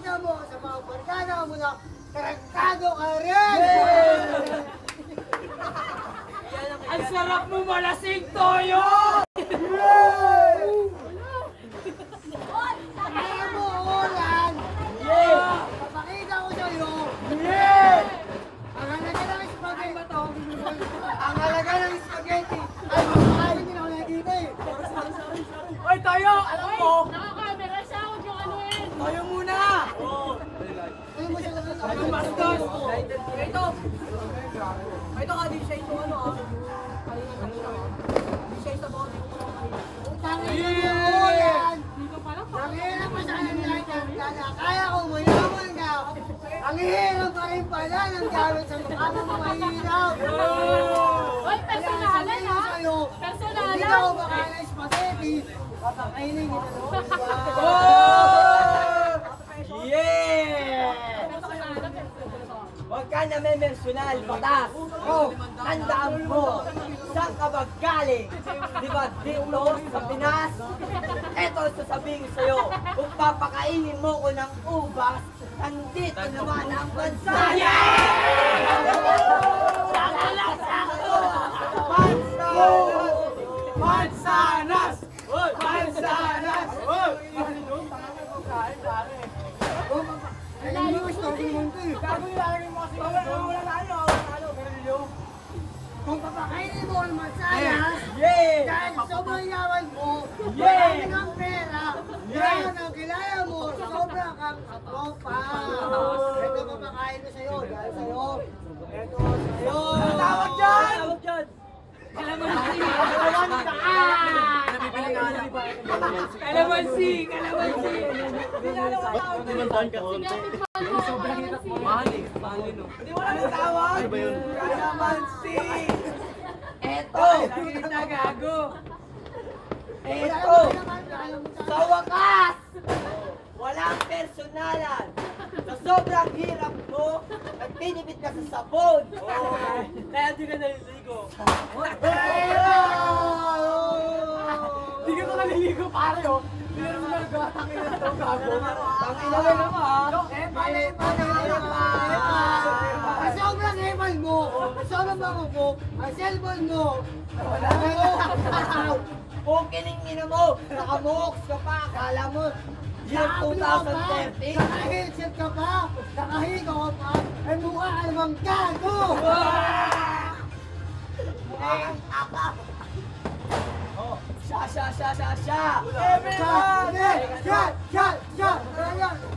ipakita mo sa mga barkada mo na tarantado ka rin! Ang sarap mo malasing, Toyo! Kaya mo, Olan! Papakita ko sa'yo! Ang halaga ng spaghetti! Ang halaga ng spaghetti! Ay, makakain din ako nakikita eh! Oy, Toyo! Alam mo? Nakakamera siya, huwag yung anuin. Toyo muna! Ano mo siya lang? Anong bastos? Ito ka, di siya ito ano ah. Di siya ito bako. Tangin mo, Olan! Dito pala pa. Ang hirap pa sana ng lahat ng dala. Kaya ko mayaman ka. Ang hirap pa rin pala ng gamit sa mukha mo mahirap. Oy, personalan ha? Hindi Personalan. ako makain ng spaghetti. Papakainin kita ng iba. Yeah! Personalan. Huwag ka na may personal, batas! Oh, tandaan mo! Saan ka ba galing? Di ba dito sa Pinas? Eto sasabihin ko sa'yo, kung papakainin mo ko ng ubas, nandito naman ang bansa! Mansanas! Mansanas! Alam mo, story mo ito eh. Kung papakainin mo ang mansanas, dahil sobrang yaman mo, marami ng pera, dahil ang kilala mo, sobrang kang katropa. Ito papakain ko sa'yo, dahil sa'yo. Ito sa'yo. Tawag dyan! Tawag dyan! Kalamansi! Kalamansi! Kalamansi! Sobrang hirap mo. Mahal no? Hindi wala nang tawag! Kalamansi! Eto! Nakita gago! Eto! Sa wakas! Walang personalan! Sa sobrang hirap mo, nagtinipid ka sa sabon! Kaya di ka naliligo! Di ka pa naliligo, pare oh! Di ka naman nagawa, tangin na ito, gago! Tangin na lang naman! Ang sobrang hemal mo, sobrang bango mo, ang cellphone mo, wala Pukining ina mo! Nakamoks ka pa! Akala mo! Year 2013! Naka-headset ka pa, nakahiga ka pa, ay mukha ka namang gago! Siya! Shot!